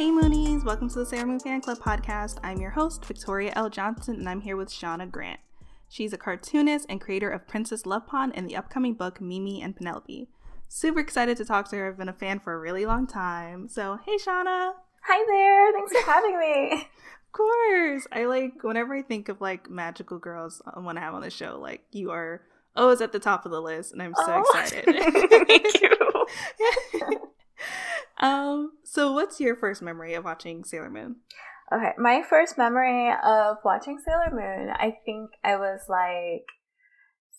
Hey Moonies, welcome to the Sailor Moon Fan Club podcast. I'm your host, Victoria L. Johnson, and I'm here with Shauna Grant. She's a cartoonist and creator of Princess Love Pon and the upcoming book Mimi and Penelope. Super excited to talk to her. I've been a fan for a really long time. So, hey Shauna! Hi there! Thanks for having me! Of course! Whenever I think of magical girls I want to have on the show, you are always at the top of the list, and I'm so excited. Thank you! So what's your first memory of watching Sailor Moon? Okay, my first memory of watching Sailor Moon, I think I was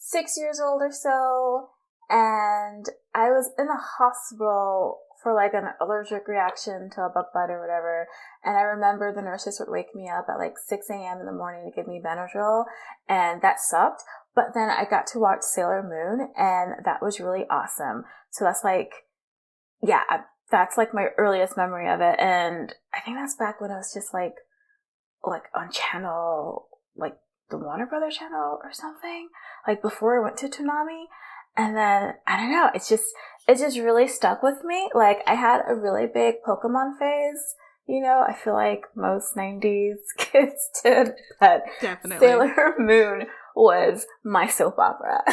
6 years old or so, and I was in the hospital for an allergic reaction to a bug bite or whatever, and I remember the nurses would wake me up at 6 a.m. in the morning to give me Benadryl, and that sucked, but then I got to watch Sailor Moon, and that was really awesome. So that's that's my earliest memory of it, and I think that's back when I was just on channel, the Warner Brothers channel or something, before I went to Toonami. And then I don't know, it just really stuck with me. I had a really big Pokemon phase, I feel like most 90s kids did, but definitely Sailor Moon was my soap opera.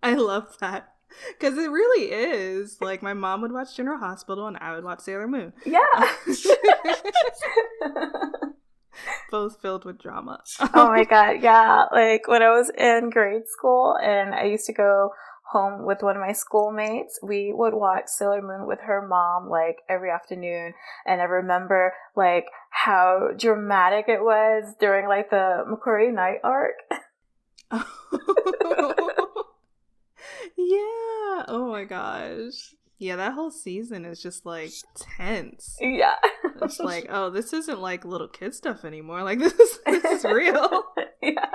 I love that. Because it really is. My mom would watch General Hospital and I would watch Sailor Moon. Yeah. Both filled with drama. Oh my god, yeah. When I was in grade school and I used to go home with one of my schoolmates, we would watch Sailor Moon with her mom every afternoon. And I remember how dramatic it was during the McQuarrie Night arc. Yeah. Oh my gosh. Yeah, that whole season is just tense. Yeah. It's oh, this isn't little kid stuff anymore. This is real. Yeah.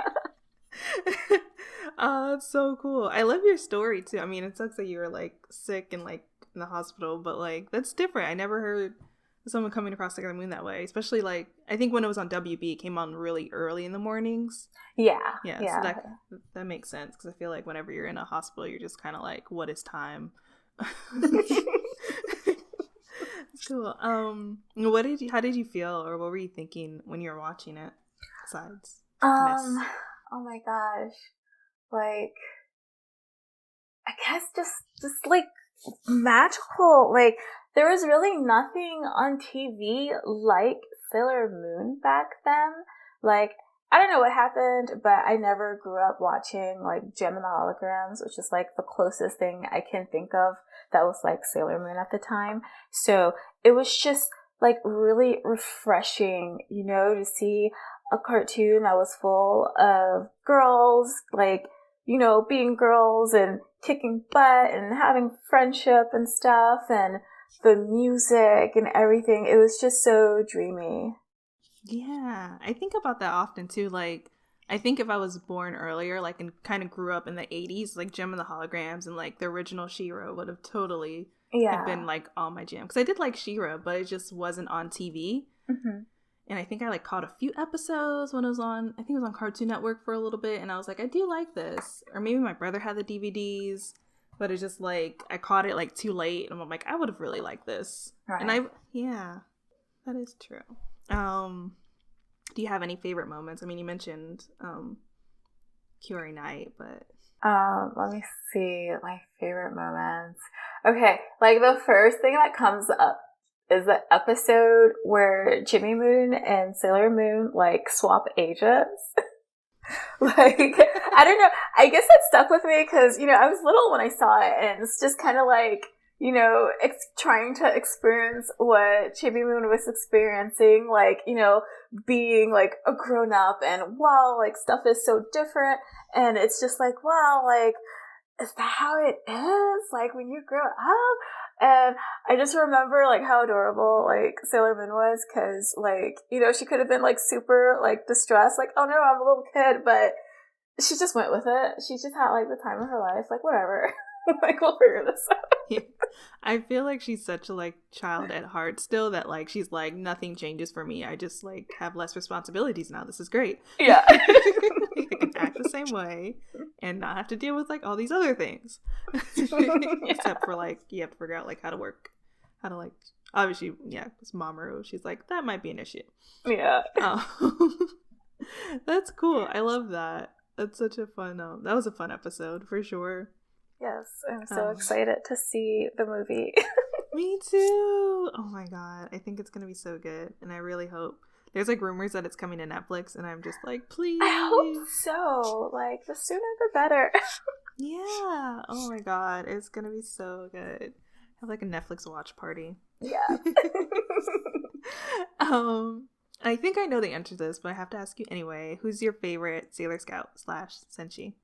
It's so cool. I love your story too. I mean, it sucks that you were sick and in the hospital, but that's different. I never heard someone coming across Sailor Moon that way, especially I think when it was on WB, it came on really early in the mornings. Yeah. So that makes sense, because I feel whenever you're in a hospital, you're just kind of what is time? It's cool. How did you feel, or what were you thinking when you were watching it, besides mess? Oh my gosh, I guess just magical. There was really nothing on TV like Sailor Moon back then. I don't know what happened, but I never grew up watching Gem and the Holograms, which is the closest thing I can think of that was Sailor Moon at the time. So it was just really refreshing, to see a cartoon that was full of girls, being girls and kicking butt and having friendship and stuff, and the music and everything. It was just so dreamy. Yeah, I think about that often too. I think if I was born earlier, and kind of grew up in the 80s, Gem and the Holograms and the original She-Ra would have totally have been all my jam. Because I did like She-Ra, but it just wasn't on TV. Mm-hmm. And I think I caught a few episodes when it was on, I think it was on Cartoon Network for a little bit, and I was I do like this. Or maybe my brother had the DVDs, but it's just I caught it too late, and I'm I would have really liked this. Right. And that is true. Do you have any favorite moments? I mean, you mentioned Curie Night, but let me see my favorite moments. Okay, the first thing that comes up is the episode where Jimmy Moon and Sailor Moon swap agents. I don't know. I guess that stuck with me because I was little when I saw it, and it's just kind of trying to experience what Chibi Moon was experiencing, being a grown up, and wow, stuff is so different, and it's just wow, is that how it is? When you grow up? And I just remember how adorable Sailor Moon was, because she could have been super distressed, oh no, I'm a little kid, but she just went with it. She just had the time of her life, whatever. We'll figure this out. Yeah. I feel she's such a child at heart still, that she's nothing changes for me. I just have less responsibilities now. This is great. Yeah. I can act the same way and not have to deal with all these other things. Except for you have to figure out how to work how to like, obviously, yeah, because Mamoru, she's like, that might be an issue. Yeah. That's cool. I love that. That's such a fun, that was a fun episode for sure. Yes, I'm so excited to see the movie. Me too. Oh my god, I think it's gonna be so good, and I really hope. There's like rumors that it's coming to Netflix, and I'm just like, please. I hope so. Like, the sooner the better. Yeah. Oh my god, it's gonna be so good. Have like a Netflix watch party. Yeah. I think I know the answer to this, but I have to ask you anyway. Who's your favorite Sailor Scout / Senshi?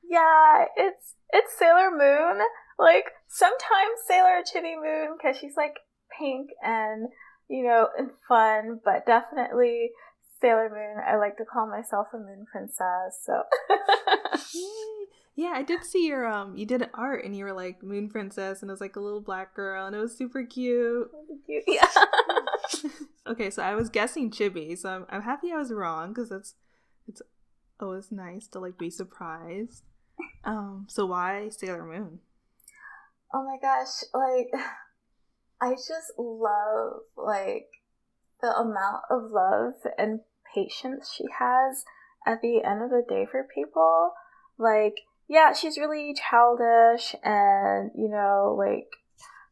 Yeah, it's Sailor Moon. Like, sometimes Sailor Chibi Moon, because she's like pink and, and fun, but definitely Sailor Moon. I like to call myself a moon princess, so. Yeah, I did see your you did art and you were like moon princess and it was like a little black girl and it was super cute. Yeah. Okay, so I was guessing Chibi, so I'm happy I was wrong because it's always nice to like be surprised. So why Sailor Moon? Oh my gosh, like, I just love like the amount of love and patience she has at the end of the day for people. Like, yeah, she's really childish and, like,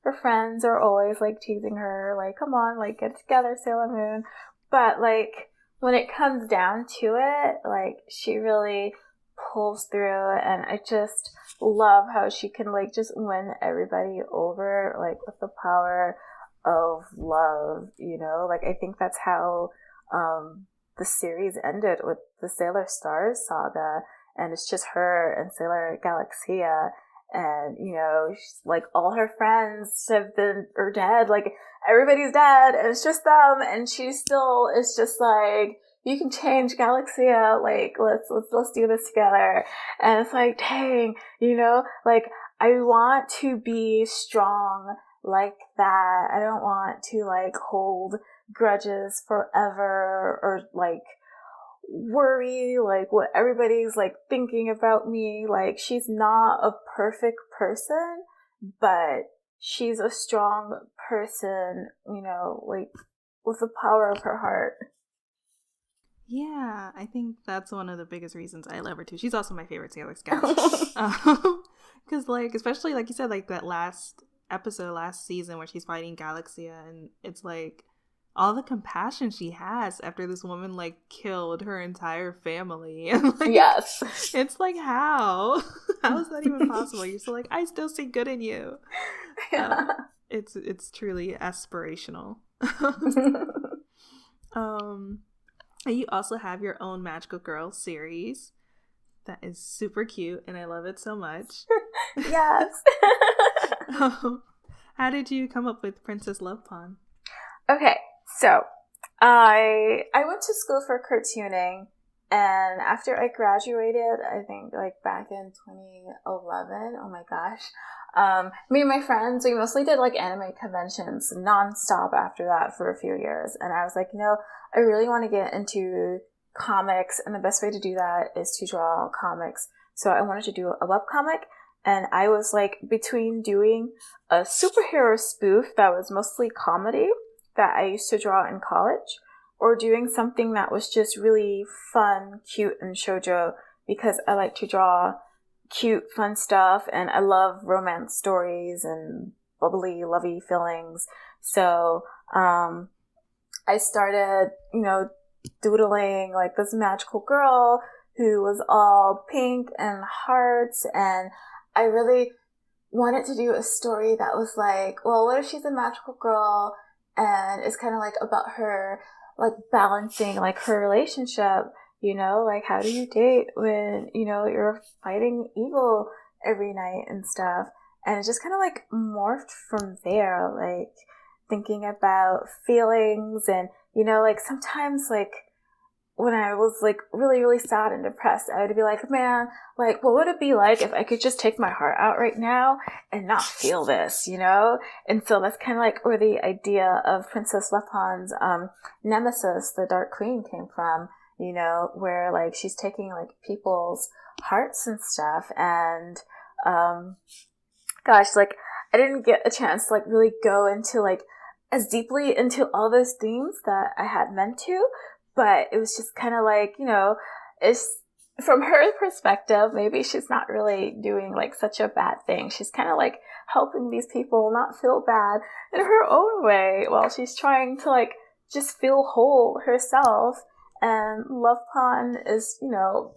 her friends are always, like, teasing her, like, come on, like, get together, Sailor Moon. But, like, when it comes down to it, like, she really pulls through, and I just love how she can, like, just win everybody over, like, with the power of love, Like, I think that's how the series ended with the Sailor Stars saga. And it's just her and Sailor Galaxia. And, she's, like, all her friends are dead. Like, everybody's dead. And it's just them. And she still is just like, you can change Galaxia. Like, let's do this together. And it's like, dang, like, I want to be strong like that. I don't want to, like, hold grudges forever or, like, worry like what everybody's like thinking about me. Like, she's not a perfect person, but she's a strong person, like with the power of her heart. Yeah, I think that's one of the biggest reasons I love her too. She's also my favorite Sailor Scout. Because like, especially like you said, like that last season where she's fighting Galaxia, and it's like all the compassion she has after this woman like killed her entire family. And, like, yes, it's like how is that even possible? You're still like, I still see good in you. Yeah. It's truly aspirational. And you also have your own Magical Girl series that is super cute, and I love it so much. Yes. How did you come up with Princess Love Pon? Okay, so I went to school for cartooning, and after I graduated, I think like back in 2011, oh my gosh, me and my friends, we mostly did like anime conventions nonstop after that for a few years. And I was like, I really want to get into comics, and the best way to do that is to draw comics. So I wanted to do a webcomic, and I was like between doing a superhero spoof that was mostly comedy that I used to draw in college, or doing something that was just really fun, cute, and shoujo, because I like to draw cute, fun stuff, and I love romance stories and bubbly, lovey feelings. So I started, doodling like this magical girl who was all pink and hearts, and I really wanted to do a story that was like, well, what if she's a magical girl and it's kind of like about her like balancing like her relationship, like how do you date when, you're fighting evil every night and stuff. And it just kind of like morphed from there, like thinking about feelings and, like sometimes like when I was like really, really sad and depressed, I would be like, man, like what would it be like if I could just take my heart out right now and not feel this, And so that's kind of like where the idea of Princess Love Pon's nemesis, the Dark Queen, came from, where like she's taking like people's hearts and stuff. And gosh, like I didn't get a chance to like really go into like as deeply into all those themes that I had meant to, but it was just kind of like, you know, it's from her perspective, maybe she's not really doing like such a bad thing. She's kind of like helping these people not feel bad in her own way while she's trying to like just feel whole herself. And Love Pon is, you know,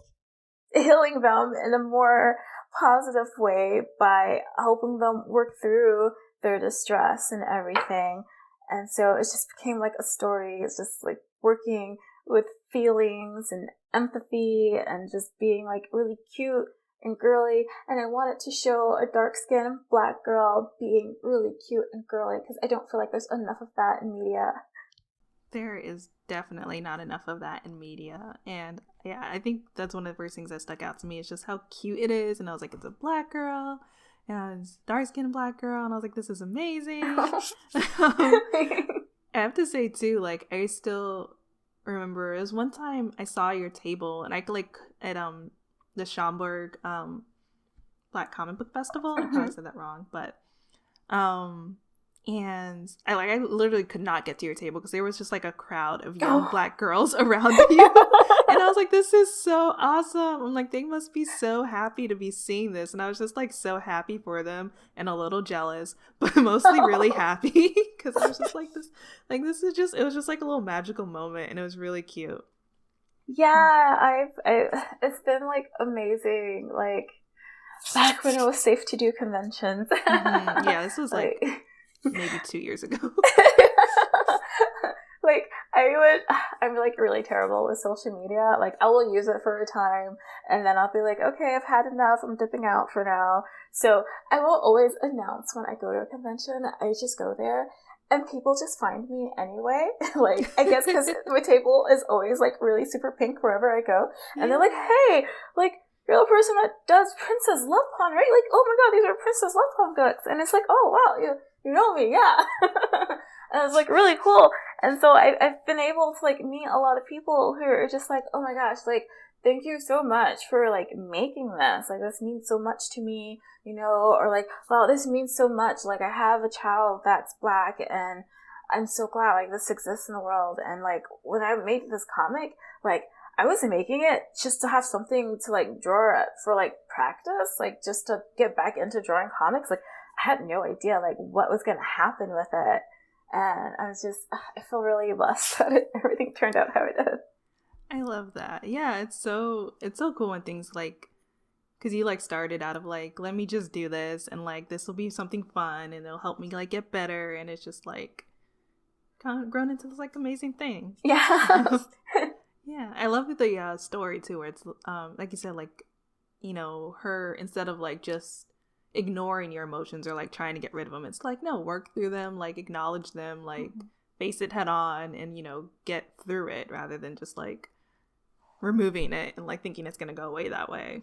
healing them in a more positive way by helping them work through their distress and everything. And so it just became like a story. It's just like working with feelings and empathy and just being like really cute and girly. And I wanted to show a dark-skinned Black girl being really cute and girly because I don't feel like there's enough of that in media. There is definitely not enough of that in media. And yeah, I think that's one of the first things that stuck out to me is just how cute it is. And I was like, it's a Black girl. And it's a dark-skinned Black girl. And I was like, this is amazing. I have to say, too, like, I still remember it was one time I saw your table. And I, like, at the Schaumburg Black Comic Book Festival. I probably said that wrong. But and I literally could not get to your table because there was just like a crowd of young Black girls around you. And I was like, this is so awesome. I'm like, they must be so happy to be seeing this. And I was just like so happy for them and a little jealous, but mostly really happy because I was just like this is just, it was just like a little magical moment and it was really cute. Yeah, it's been like amazing, like back when it was safe to do conventions. Yeah, this was like maybe 2 years ago. Like I'm like really terrible with social media. Like I will use it for a time and then I'll be like, okay, I've had enough. I'm dipping out for now. So I will always announce when I go to a convention. I just go there and people just find me anyway. Like I guess because my table is always like really super pink wherever I go. And they're like, hey, like you're the person that does Princess Love Pon, right? Like, oh my god, these are Princess Love Pon books. And it's like, oh wow, you know me, yeah. And it's like really cool. And so I've been able to like meet a lot of people who are just like, oh my gosh, like thank you so much for like making this. Like this means so much to me, you know, or like, wow, this means so much. Like I have a child that's Black and I'm so glad like this exists in the world. And like when I made this comic, like I was making it just to have something to like draw for like practice, like just to get back into drawing comics. Like I had no idea like what was going to happen with it. And I was just, I feel really blessed that everything turned out how it did. I love that. Yeah, it's so cool when things like, because you like started out of like, let me just do this and like this will be something fun and it'll help me like get better, and it's just like kind of grown into this like amazing thing. Yeah. Yeah, I love the story too, where it's like you said, like, you know, her, instead of like just ignoring your emotions or like trying to get rid of them, it's like, no, work through them, like acknowledge them, like face it head on and, you know, get through it rather than just like removing it and like thinking it's gonna go away that way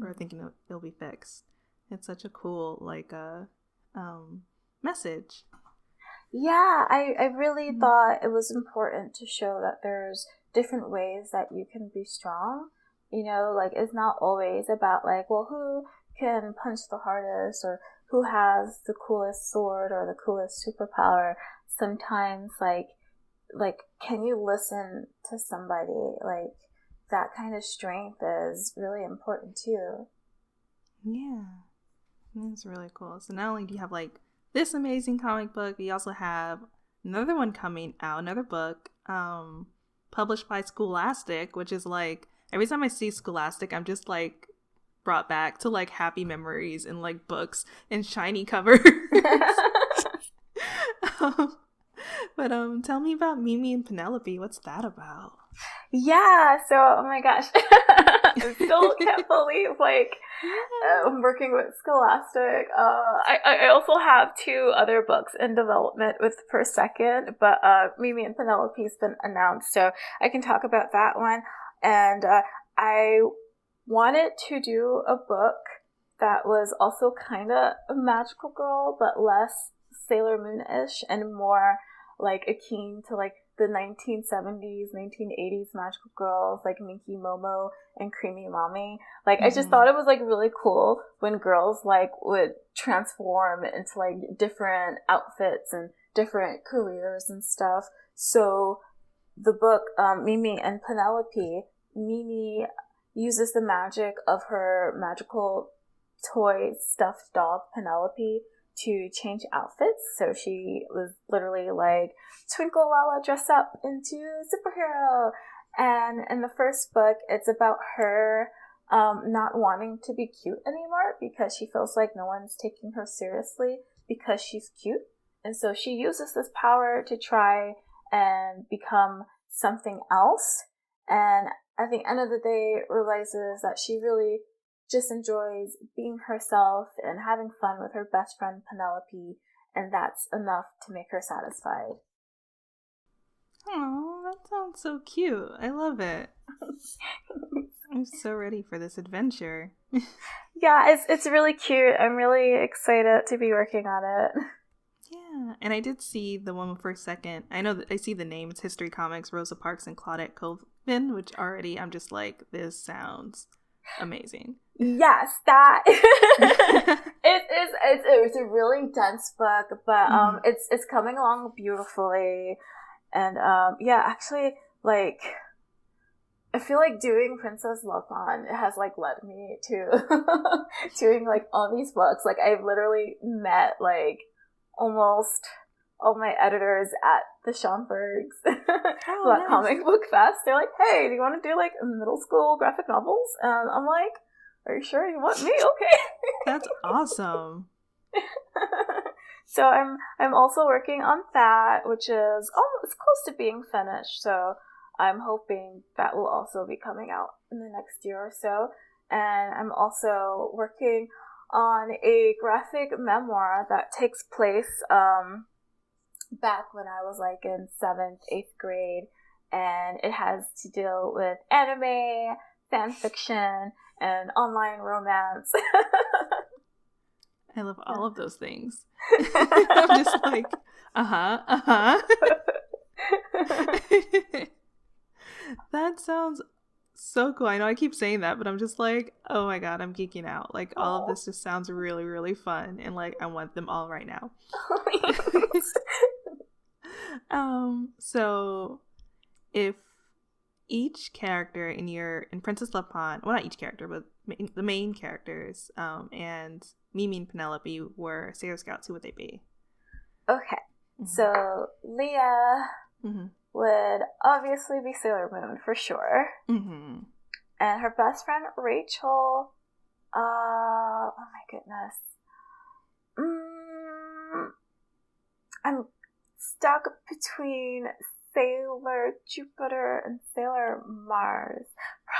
or thinking it'll be fixed. It's such a cool like message. Yeah, I really thought it was important to show that there's different ways that you can be strong. You know, like it's not always about like, well, who can punch the hardest or who has the coolest sword or the coolest superpower. Sometimes like can you listen to somebody? Like that kind of strength is really important too. Yeah, it's really cool. So not only do you have like this amazing comic book, you also have another one coming out, another book published by Scholastic, which is like, every time I see Scholastic, I'm just like brought back to like happy memories and like books and shiny covers. But tell me about Mimi and Penelope. What's that about? Yeah, so oh my gosh, I still can't believe like I'm working with Scholastic. I also have 2 other books in development with Per Second, but Mimi and Penelope's been announced, so I can talk about that one. And I wanted to do a book that was also kind of a magical girl, but less Sailor Moon-ish and more like akin to like the 1970s, 1980s magical girls like Minky Momo and Creamy Mommy. Like, I just thought it was like really cool when girls like would transform into like different outfits and different careers and stuff. So the book, Mimi and Penelope, Mimi uses the magic of her magical toy stuffed dog Penelope to change outfits. So she was literally like, twinkle while I dress up into superhero. And in the first book, it's about her not wanting to be cute anymore because she feels like no one's taking her seriously because she's cute. And so she uses this power to try and become something else. And at the end of the day, realizes that she really just enjoys being herself and having fun with her best friend Penelope, and that's enough to make her satisfied. Oh, that sounds so cute. I love it. I'm so ready for this adventure. Yeah, it's really cute. I'm really excited to be working on it. Yeah, and I did see the one for a second. I know that I see the name. It's History Comics, Rosa Parks and Claudette Colvin, which already I'm just like, this sounds amazing. Yes, that it's a really dense book, but it's coming along beautifully, and yeah, actually, like, I feel like doing Princess Love Pon has like led me to doing like all these books. Like, I've literally met like almost all my editors at the Schomburg's nice. Comic Book Fest. They're like, hey, do you want to do like middle school graphic novels? And I'm like, are you sure you want me? Okay. That's awesome. So I'm also working on that, which is almost close to being finished. So I'm hoping that will also be coming out in the next year or so. And I'm also working on a graphic memoir that takes place back when I was like in 7th, 8th grade, and it has to deal with anime, fan fiction, and online romance. I love all of those things. I'm just like, That sounds so cool. I know I keep saying that, but I'm just like, oh my god, I'm geeking out. Like, all of this just sounds really, really fun, and like, I want them all right now. So if each character in Princess Love Pon, well, not each character, but the main characters, and Mimi and Penelope were Sailor Scouts, who would they be? Okay, so Leah would obviously be Sailor Moon for sure, and her best friend Rachel. Oh my goodness, I'm stuck between Sailor Jupiter and Sailor Mars.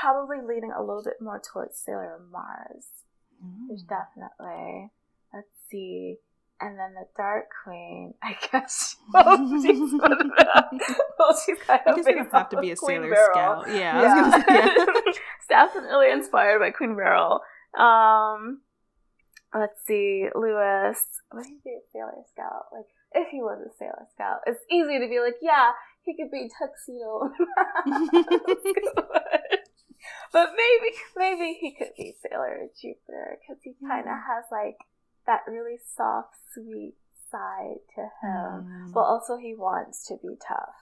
Probably leaning a little bit more towards Sailor Mars. There's definitely. Let's see. And then the Dark Queen, I guess. She's kind of it doesn't have to be a Sailor Beryl. Scout. Yeah, I was gonna say. It's definitely inspired by Queen Beryl. Let's see, Lewis. Would he be a Sailor Scout? Like, if he was a Sailor Scout, it's easy to be like, yeah, he could be Tuxedo. But maybe he could be Sailor Jupiter, because he kind of has like that really soft, sweet side to him, but also he wants to be tough.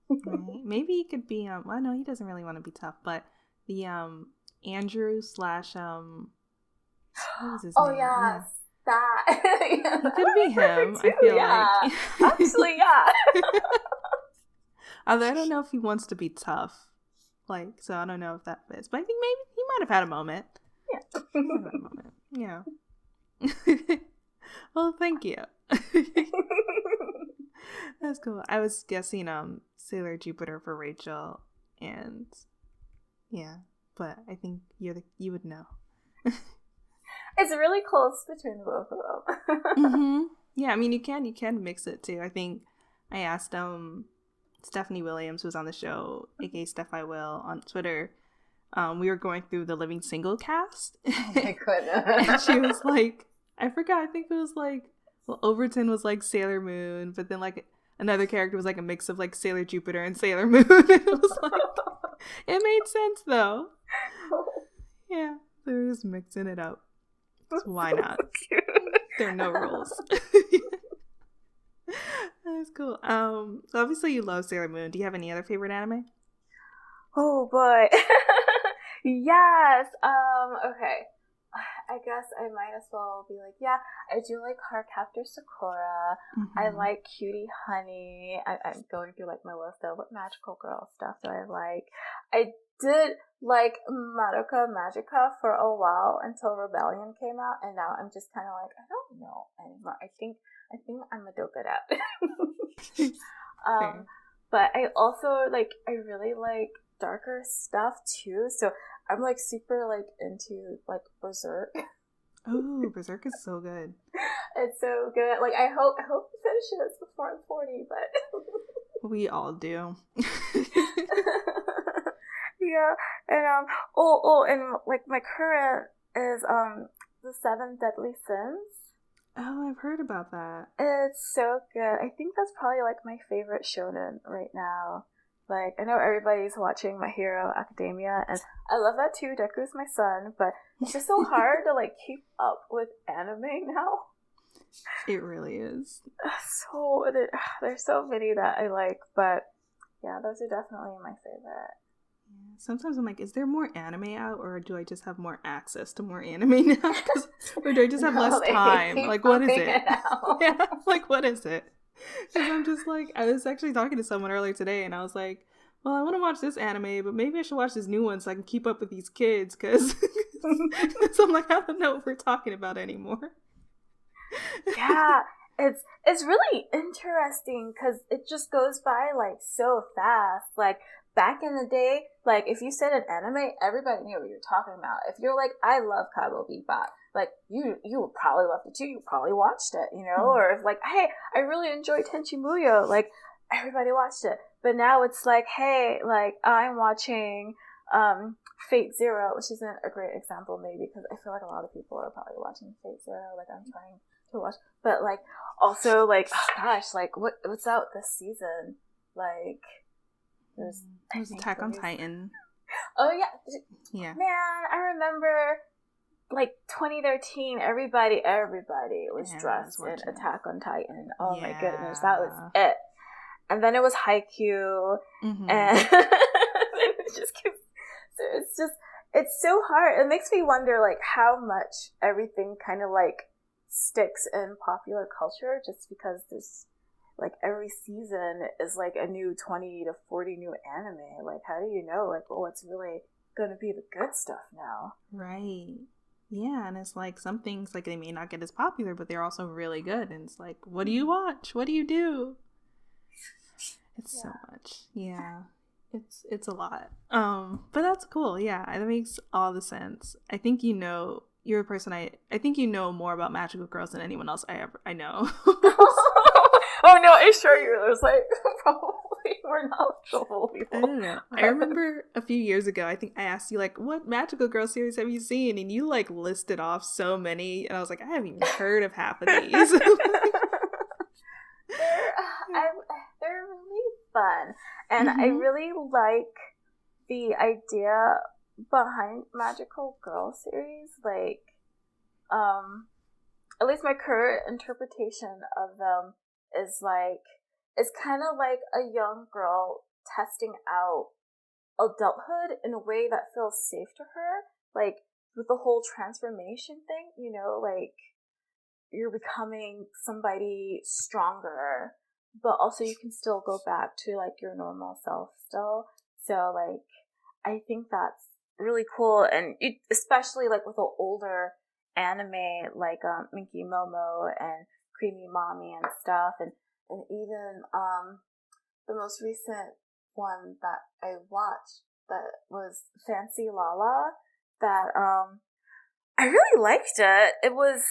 Right. Maybe he could be well, no, he doesn't really want to be tough, but the Andrew / what was his name? Yeah. That it could be him. I feel like actually, yeah. Although I don't know if he wants to be tough, like, so I don't know if that fits, but I think maybe he might have had a moment. Yeah. Well, thank you. That's cool. I was guessing Sailor Jupiter for Rachel, and yeah, but I think you would know. It's really close between the both of them. Yeah, I mean, you can mix it too. I think I asked Stephanie Williams, who's on the show, aka Steph I Will, on Twitter. We were going through the Living Single cast. Oh my goodness. And she was like, I forgot, I think it was like, well, Overton was like Sailor Moon, but then like another character was like a mix of like Sailor Jupiter and Sailor Moon. It was like, it made sense though. Yeah, they were just mixing it up. So why not? There are no rules. That's cool. So obviously you love Sailor Moon. Do you have any other favorite anime? Oh boy. Yes. Okay. I guess I might as well be like, yeah, I do like Cardcaptor Sakura. Mm-hmm. I like Cutie Honey. I'm going through like my list of what magical girl stuff that I like. I did like Madoka Magica for a while until Rebellion came out, and now I'm just kind of like, I don't know anymore. I think I'm a dope at it. But I also like, I really like darker stuff too, so I'm like super like into like Berserk. Oh, Berserk is so good. It's so good. Like I hope to finish it before I'm 40, but we all do. Yeah, and and like my current is the 7 Deadly Sins. Oh, I've heard about that. It's so good. I think that's probably like my favorite shonen right now. Like, I know everybody's watching My Hero Academia, and I love that too. Deku's my son, but it's just so hard to like keep up with anime now. It really is. So there's so many that I like, but yeah, those are definitely my favorite. Sometimes I'm like, is there more anime out, or do I just have more access to more anime now? Or do I just have less time? Like, what is it? Yeah, like, what is it? Because I'm just like, I was actually talking to someone earlier today, and I was like, well, I want to watch this anime, but maybe I should watch this new one so I can keep up with these kids, because so I'm like, I don't know what we're talking about anymore. Yeah, it's really interesting because it just goes by like so fast. Like back in the day, like if you said an anime, everybody knew what you were talking about. If you're like, I love Cowboy Bebop, like you would probably love it too. You probably watched it, you know. Or if like, hey, I really enjoyed Tenchi Muyo, like everybody watched it. But now it's like, hey, like I'm watching Fate Zero, which isn't a great example maybe because I feel like a lot of people are probably watching Fate Zero. Like I'm trying to watch, but like also like, oh gosh, like what's out this season? Like there's Attack on Titan. Oh yeah, man, I remember like 2013. Everybody was dressed in Attack on Titan. Oh my goodness, that was it. And then it was Haikyuu, and it just keeps. So it's so hard. It makes me wonder like how much everything kind of like sticks in popular culture just because there's like every season is like a new 20 to 40 new anime. Like how do you know like what's really gonna be the good stuff now? Right. Yeah, and it's like some things like they may not get as popular, but they're also really good. And it's like, what do you watch? What do you do? It's so much. Yeah. It's a lot. But that's cool. Yeah, that makes all the sense. I think you're a person I think you know more about magical girls than anyone else I know. Oh no, I assure you there's like probably more knowledgeable people. I don't know. I remember a few years ago, I think I asked you like, what magical girl series have you seen? And you like listed off so many, and I was like, I haven't even heard of half of these. They're really fun, and I really like the idea behind magical girl series. Like, at least my current interpretation of them is like, it's kind of like a young girl testing out adulthood in a way that feels safe to her, like with the whole transformation thing, you know, like you're becoming somebody stronger, but also you can still go back to like your normal self still. So like I think that's really cool, and especially like with the older anime like Minky Momo and Creamy Mommy and stuff, and even the most recent one that I watched that was Fancy Lala, that I really liked it. It was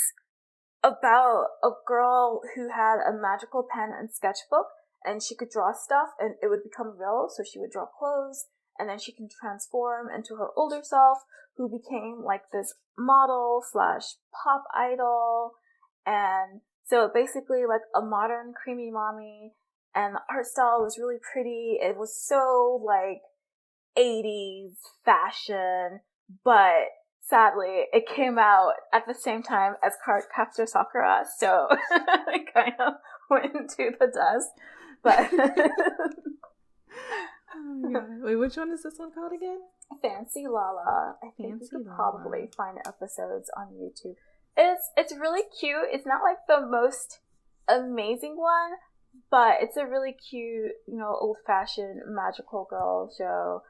about a girl who had a magical pen and sketchbook, and she could draw stuff and it would become real. So she would draw clothes, and then she can transform into her older self, who became like this model / pop idol. And so basically like a modern Creamy Mommy and the art style was really pretty. It was so like 80s fashion, but sadly it came out at the same time as Cardcaptor Sakura, so it kind of went into the dust. But oh my god. Wait, which one is this one called again? Fancy Lala. I think Fancy you could Lala. probably find episodes on YouTube. It's really cute. It's not like the most amazing one, but it's a really cute, old-fashioned magical girl show.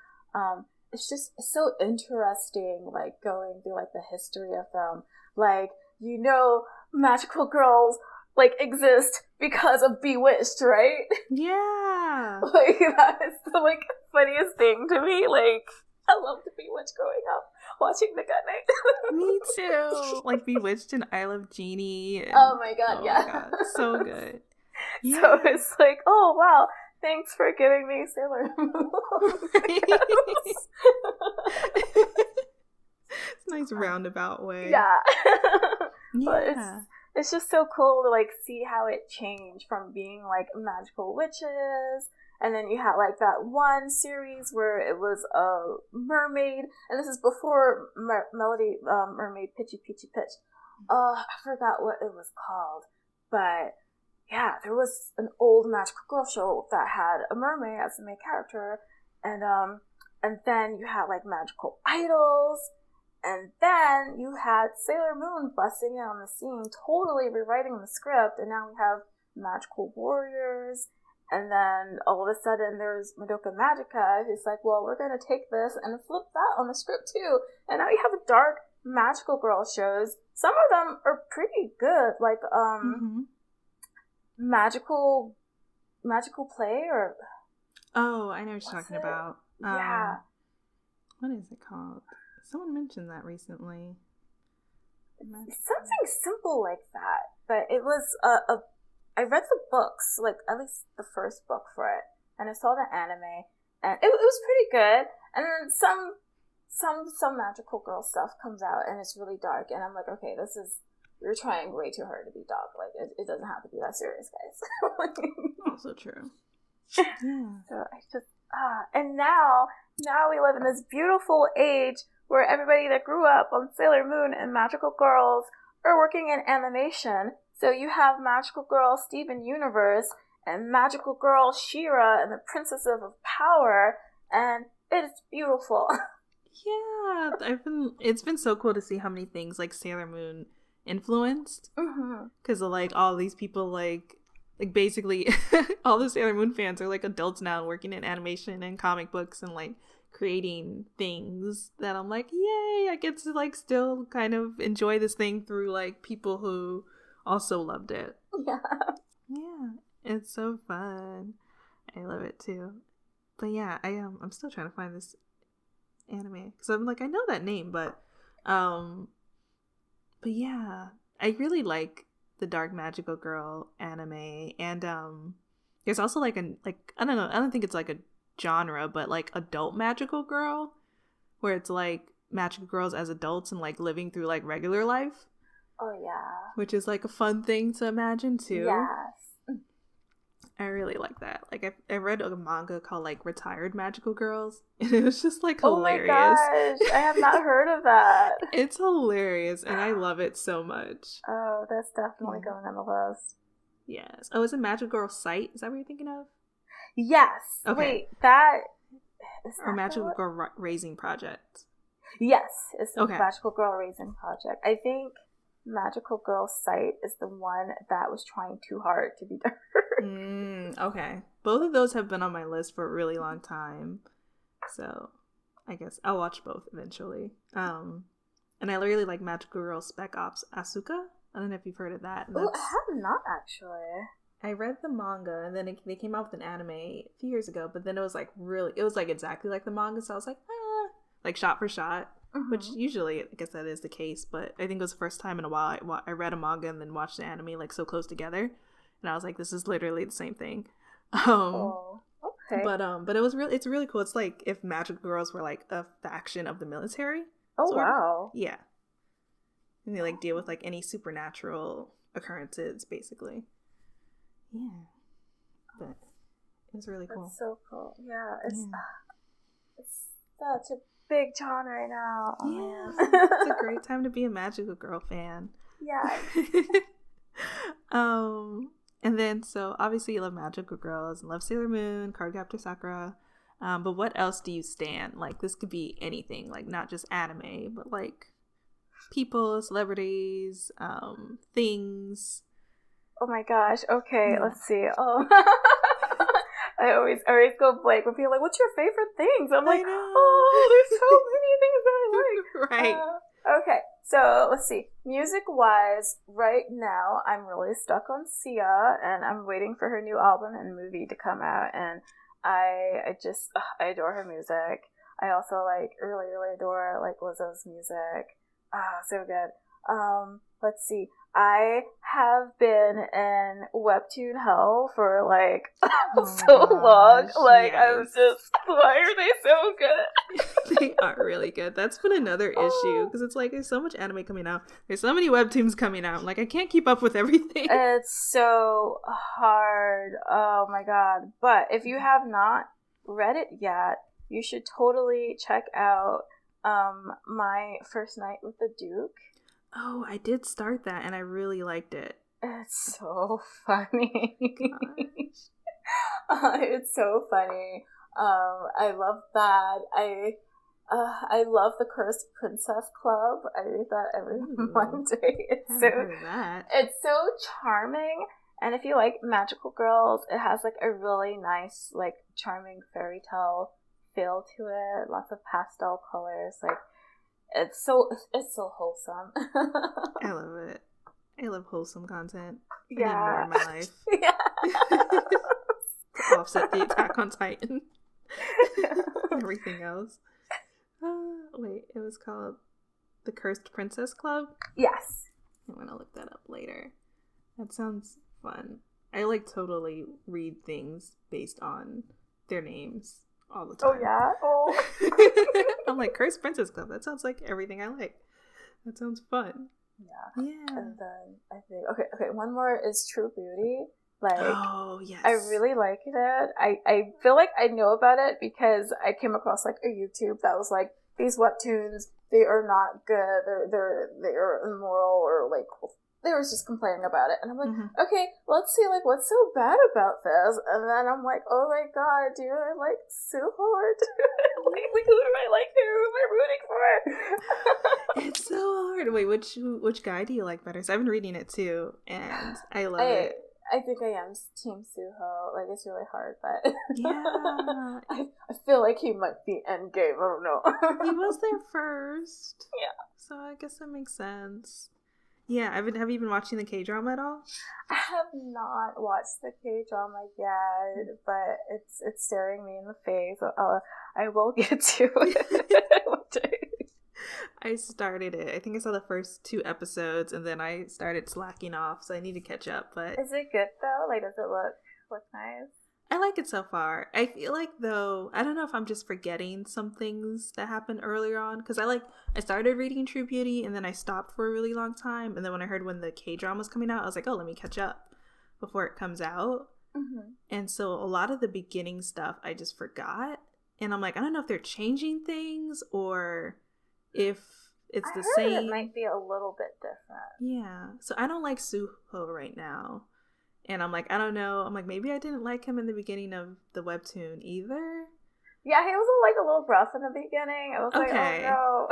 It's just so interesting, like going through like the history of them. Like, magical girls like exist because of Bewitched, right? Yeah. Like that is the like funniest thing to me. Like, I loved Bewitched growing up, watching the Good Night. Me too. Like Bewitched and I Love Genie. And, oh my god, yeah. My god. So good. Yeah. So it's like, oh wow, thanks for giving me Sailor Moon. It's a nice roundabout way. Yeah. Yeah. But it's just so cool to like see how it changed from being like magical witches, and then you had like that one series where it was a mermaid, and this is before Melody Mermaid Pitchy Pitchy Pitch. I forgot what it was called, but yeah, there was an old magical girl show that had a mermaid as the main character, and then you had like magical idols, and then you had Sailor Moon busting in on the scene, totally rewriting the script, and now we have magical warriors, and then all of a sudden there's Madoka Magica, who's like, well, we're gonna take this and flip that on the script too, and now you have dark magical girl shows. Some of them are pretty good, like Magical Play, or oh, I know what you're talking about. Yeah. What is it called? Someone mentioned that recently. Something simple like that, but it was I read the books, like at least the first book for it, and I saw the anime, and it was pretty good. And then some magical girl stuff comes out, and it's really dark, and I'm like, okay, you're trying way too hard to be dark. Like, it doesn't have to be that serious, guys. Also true. Yeah. So I just, and now we live in this beautiful age where everybody that grew up on Sailor Moon and Magical Girls are working in animation. So you have Magical Girl Steven Universe and Magical Girl She-Ra and the Princess of Power, and it's beautiful. Yeah, it's been so cool to see how many things like Sailor Moon influenced, because like all these people like basically all the Sailor Moon fans are like adults now working in animation and comic books and like creating things that I'm like, yay, I get to like still kind of enjoy this thing through like people who also loved it. Yeah, it's so fun. I love it too. But yeah, I'm still trying to find this anime because I'm like, I know that name, but yeah, I really like the Dark Magical Girl anime, and there's also like I don't know, I don't think it's like a genre, but like adult magical girl, where it's like magical girls as adults and like living through like regular life. Oh yeah, which is like a fun thing to imagine too. Yes, I really like that. Like I read a manga called like Retired Magical Girls, and it was just like hilarious. Oh my gosh, I have not heard of that. It's hilarious, and I love it so much. Oh, that's definitely going on the list. Yes. Oh, is it Magical Girl Sight? Is that what you're thinking of? Yes. Okay. Wait, that is or Magical Girl Raising Project. Yes, it's the Okay. Magical Girl Raising Project. I think Magical Girl Sight is the one that was trying too hard to be dark. Okay. Both of those have been on my list for a really long time. So I guess I'll watch both eventually. And I really like Magical Girl Spec Ops Asuka. I don't know if you've heard of that. Oh, I have not actually. I read the manga, and then they came out with an anime a few years ago, but then it was like exactly like the manga, so I was like, like shot for shot. Which usually, I guess that is the case, but I think it was the first time in a while I read a manga and then watched the anime like so close together, and I was like, this is literally the same thing. Okay. But it's really cool. It's like if Magic Girls were like a faction of the military. Oh wow. Yeah. And they like deal with like any supernatural occurrences, basically. Yeah. But It's really cool. That's so cool. Yeah, it's such a big John right now. Oh, man. It's a great time to be a Magical Girl fan. Yeah. And then, so obviously you love Magical Girls and love Sailor Moon, Cardcaptor Sakura. But what else do you stan? Like, this could be anything, like not just anime, but like people, celebrities, things. Oh my gosh. Okay, let's see. Oh. I always go blank when people are like, what's your favorite things? I'm like, oh, there's so many things that I like. Right. Okay, so let's see. Music-wise, right now, I'm really stuck on Sia, and I'm waiting for her new album and movie to come out, and I adore her music. I also, like, really, really adore, like, Lizzo's music. So good. Let's see. I have been in webtoon hell for like long. Like, yes. I'm just, why are they so good? They are really good. That's been another issue because it's like there's so much anime coming out. There's so many webtoons coming out. Like, I can't keep up with everything. It's so hard. Oh my god. But if you have not read it yet, you should totally check out My First Night with the Duke. Oh, I did start that and I really liked it. It's so funny. It's so funny. I love that. I love the Cursed Princess Club. I read that every Monday. It's so charming. And if you like magical girls, it has like a really nice, like charming fairy tale feel to it. Lots of pastel colors. Like, it's so wholesome. I love it. I love wholesome content. I need more in my life. Yeah. To offset the Attack on Titan. Everything else. Wait, it was called The Cursed Princess Club? Yes. I'm gonna look that up later. That sounds fun. I like totally read things based on their names all the time. Oh, yeah? Oh. I'm like, Cursed Princess Club. That sounds like everything I like. That sounds fun. Yeah. And then I think, okay, one more is True Beauty. Like, oh, yes. I really like it. I feel like I know about it because I came across like a YouTube that was like, these webtoons, they are not good. They're immoral, or like, they were just complaining about it. And I'm like, okay, let's see, like, what's so bad about this? And then I'm like, oh my god, dude, I like Suho. Like, who am I like? Who am I rooting for? It's so hard. Wait, which guy do you like better? So I've been reading it too, and I love it. I think I am Team Suho. Like, it's really hard, but yeah, I feel like he might be endgame. I don't know. He was there first. Yeah. So I guess that makes sense. Yeah, have you been watching the K-drama at all? I have not watched the K-drama yet, but it's staring me in the face. I will get to it. I started it. I think I saw the first 2 episodes, and then I started slacking off, so I need to catch up. But is it good though? Like, does it look nice? I like it so far. I feel like, though, I don't know if I'm just forgetting some things that happened earlier on, because I started reading True Beauty, and then I stopped for a really long time, and then when I heard when the K-drama was coming out, I was like, oh, let me catch up before it comes out. And so a lot of the beginning stuff I just forgot, and I'm like, I don't know if they're changing things or if it's the same. It might be a little bit different. Yeah. So I don't like Suho right now. And I'm like, I don't know. I'm like, maybe I didn't like him in the beginning of the webtoon either. Yeah, he was like a little rough in the beginning. I was like, oh no.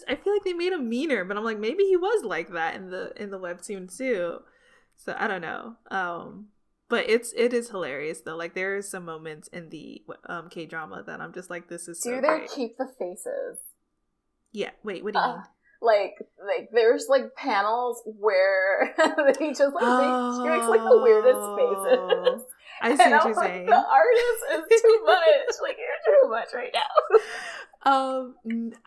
I feel like they made him meaner, but I'm like, maybe he was like that in the webtoon too. So I don't know. But it is hilarious though. Like, there are some moments in the K-drama that I'm just like, this is so great. Do they keep the faces? Yeah. Wait, what do you mean? Like there's like panels where he just like makes like the weirdest faces. I see what you're saying. The artist is too much. Like, you're too much right now.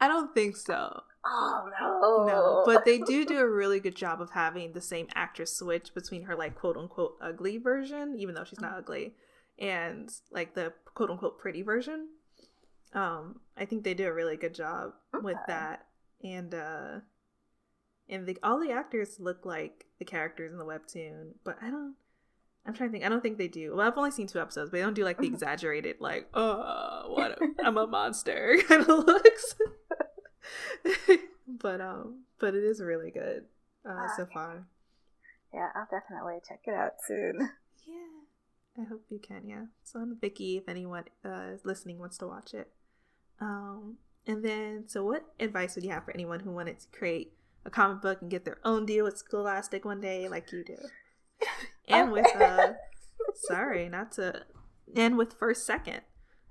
I don't think so. Oh no. No, but they do a really good job of having the same actress switch between her like quote unquote ugly version, even though she's not ugly, and like the quote unquote pretty version. I think they do a really good job with that, and all the actors look like the characters in the webtoon, but I I'm trying to think. I don't think they do. Well, I've only seen 2 episodes, but they don't do like the exaggerated, like, oh, I'm a monster kind of looks. But it is really good so far. Yeah, I'll definitely check it out soon. Yeah, I hope you can. Yeah. So on Vicky, if anyone is listening wants to watch it. And then, so what advice would you have for anyone who wanted to create a comic book and get their own deal with Scholastic one day, like you do? And with and with First Second.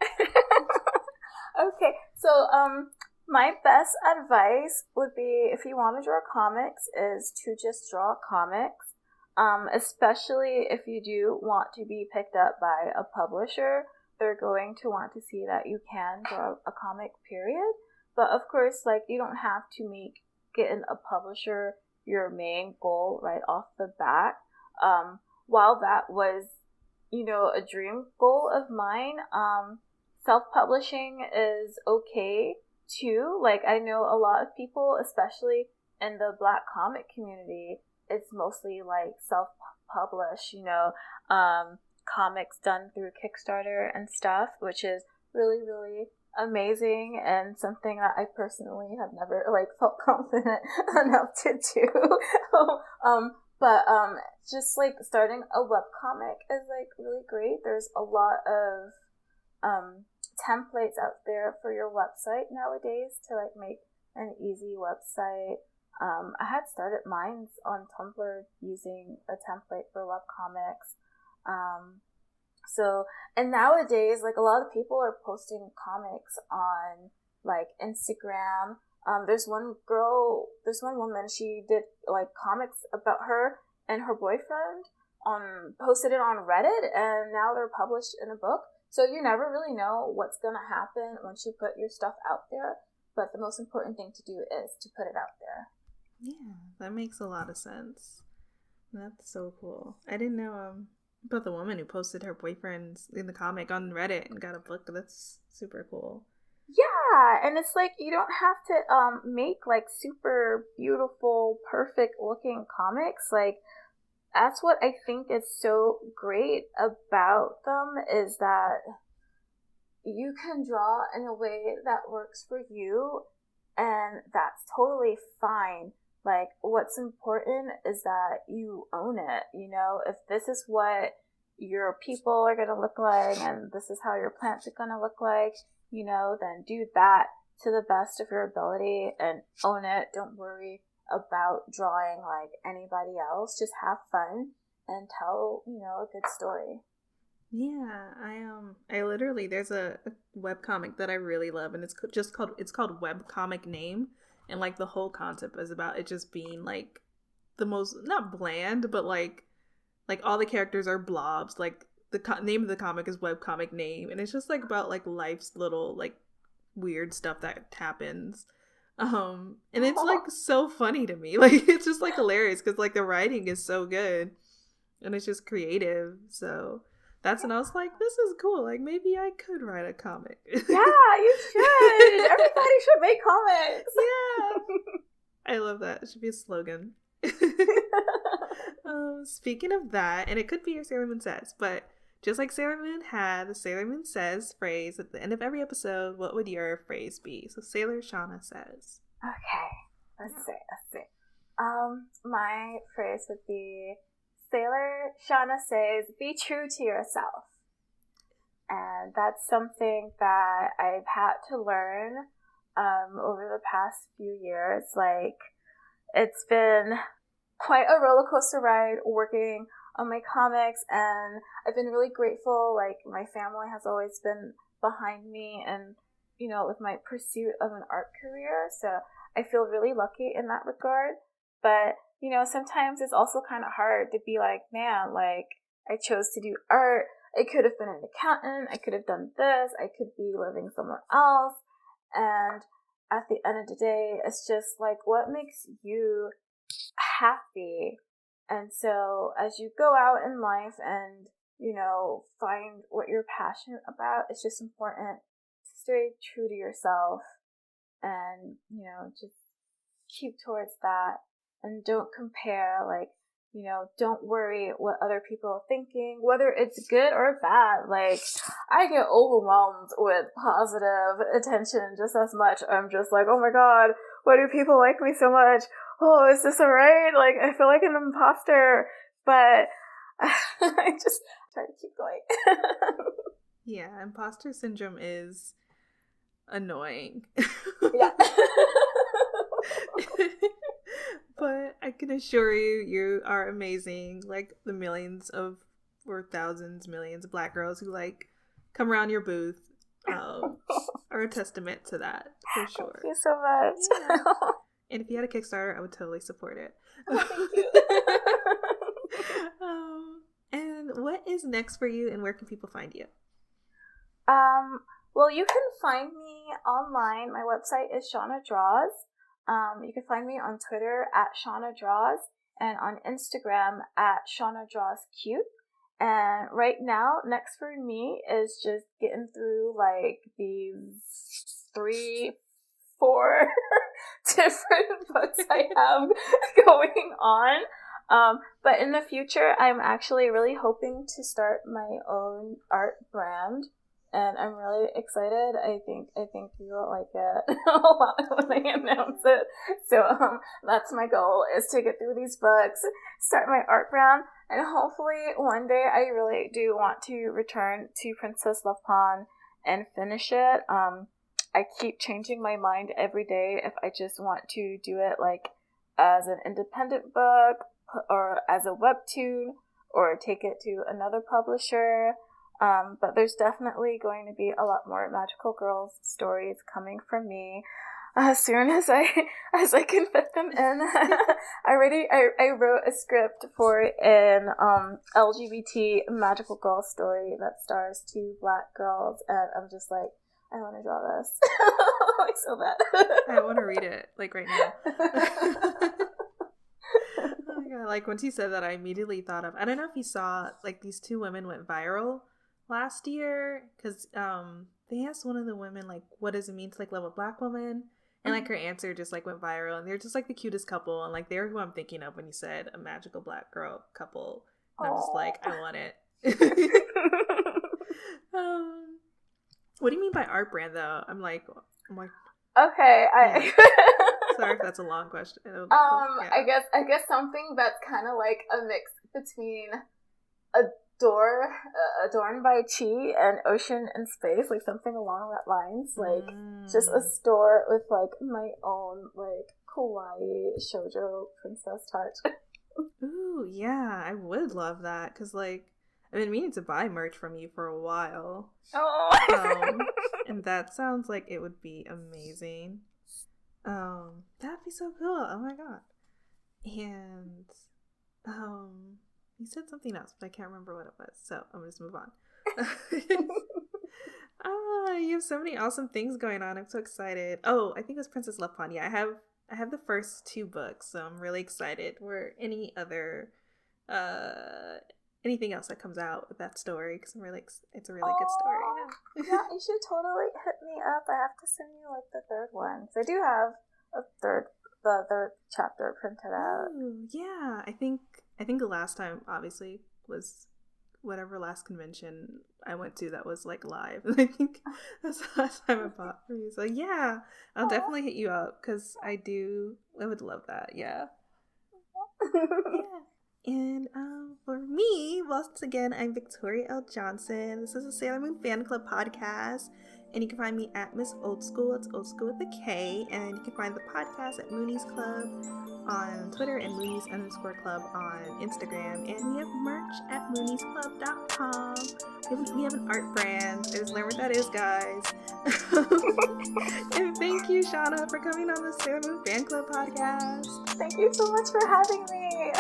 Okay, so my best advice would be, if you want to draw comics, is to just draw comics. Especially if you do want to be picked up by a publisher, they're going to want to see that you can draw a comic, period. But of course, like, you don't have to getting a publisher your main goal right off the bat. While that was, a dream goal of mine, self-publishing is okay too. Like, I know a lot of people, especially in the Black comic community, it's mostly like self-publish, comics done through Kickstarter and stuff, which is really, really amazing and something that I personally have never felt confident enough to do. But just like starting a webcomic is like really great. There's a lot of templates out there for your website nowadays to like make an easy website. I had started mine on Tumblr using a template for webcomics. And nowadays, like, a lot of people are posting comics on like Instagram. There's one woman, she did like comics about her and her boyfriend, posted it on Reddit, and now they're published in a book. So you never really know what's gonna happen once you put your stuff out there, but the most important thing to do is to put it out there. Yeah, that makes a lot of sense. That's so cool. I didn't know about the woman who posted her boyfriend in the comic on Reddit and got a book. That's super cool. Yeah, and it's like, you don't have to make like super beautiful, perfect looking comics. Like, that's what I think is so great about them, is that you can draw in a way that works for you, and that's totally fine. Like, what's important is that you own it. If this is what your people are going to look like, and this is how your plants are going to look like, then do that to the best of your ability and own it. Don't worry about drawing like anybody else. Just have fun and tell, a good story. Yeah, I literally, there's a webcomic that I really love, and it's called Webcomic Name, and like the whole concept is about it just being like the most, not bland, but like all the characters are blobs. Like the name of the comic is Webcomic Name, and it's just like about like life's little like weird stuff that happens. And it's like so funny to me. Like, it's just like hilarious because like the writing is so good and it's just creative. So that's when I was like, this is cool. Like, maybe I could write a comic. Yeah, you should. Everybody should make comics. Yeah. I love that. It should be a slogan. Speaking of that, and it could be your Sailor Moon Says, but just like Sailor Moon had the Sailor Moon Says phrase at the end of every episode, what would your phrase be? So Sailor Shauna says. Okay, let's see. My phrase would be, Sailor Shauna says, be true to yourself. And that's something that I've had to learn over the past few years. Like, it's been quite a roller coaster ride working on my comics, and I've been really grateful. Like, my family has always been behind me and, with my pursuit of an art career. So I feel really lucky in that regard. But, sometimes it's also kind of hard to be like, man, like, I chose to do art. I could have been an accountant. I could have done this. I could be living somewhere else. And at the end of the day, it's just like, what makes you happy? And so as you go out in life and, find what you're passionate about, it's just important to stay true to yourself and, just keep towards that, and don't compare. Like, don't worry what other people are thinking, whether it's good or bad. Like, I get overwhelmed with positive attention just as much. I'm just like, oh my god, why do people like me so much? Oh, is this alright? Like, I feel like an imposter, but I just try to keep going. Yeah, imposter syndrome is annoying. Yeah. But I can assure you, you are amazing. Like the millions of, or thousands, millions of Black girls who like come around your booth are a testament to that, for sure. Thank you so much. Yeah. And if you had a Kickstarter, I would totally support it. Oh, thank you. And what is next for you, and where can people find you? Well, you can find me online. My website is Shauna Draws. You can find me on Twitter at Shauna Draws and on Instagram at Shauna Draws Cute. And right now, next for me is just getting through like these 3-4 different books I have going on. But in the future, I'm actually really hoping to start my own art brand. And I'm really excited. I think you'll like it a lot when I announce it. So that's my goal, is to get through these books, start my art brand, and hopefully one day I really do want to return to Princess Love Pon and finish it. I keep changing my mind every day if I just want to do it like as an independent book or as a webtoon or take it to another publisher. But there's definitely going to be a lot more magical girls stories coming from me as soon as I can fit them in. I wrote a script for an LGBT magical girl story that stars 2 Black girls, and I'm just like, I want to draw this. Like, so bad. I want to read it, like, right now. Oh my god, like, once you said that, I immediately thought of, I don't know if you saw, like, these 2 women went viral last year, because they asked one of the women, like, what does it mean to, like, love a Black woman, and, like, her answer just, like, went viral, and they're just, like, the cutest couple, and, like, they're who I'm thinking of when you said a magical Black girl couple, and I'm just like, I want it. What do you mean by art brand, though? I'm like okay, yeah. Sorry if that's a long question. Yeah. I guess something that's kind of like a mix between adorned by chi and ocean and space, like something along that lines, like just a store with like my own like kawaii shoujo princess touch. Ooh, yeah, I would love that, because like I've been meaning to buy merch from you for a while. Oh. And that sounds like it would be amazing. That'd be so cool. Oh my god. And you said something else, but I can't remember what it was, so I'm gonna just move on. You have so many awesome things going on. I'm so excited. Oh, I think it was Princess Love Pon. Yeah, I have the first 2 books, so I'm really excited. Or any other anything else that comes out with that story, because it's a really good story. Yeah, you should totally hit me up. I have to send you like the 3rd one, because I do have the third chapter printed out. Ooh, yeah, I think the last time obviously was whatever last convention I went to that was like live. I think that's the last time I bought for you. So yeah, I'll definitely hit you up, because I would love that. Yeah. Yeah. And for me, once again, I'm Victoria L. Johnson. This is a Sailor Moon Fan Club podcast, and you can find me at Miss Old School. It's Old School with a K, and you can find the podcast at Moonies Club on Twitter and Moonies_Club on Instagram, and we have merch at mooniesclub.com. We have an art brand. I just learned what that is, guys. And thank you, Shauna, for coming on the Sailor Moon Fan Club podcast. Thank you so much for having me.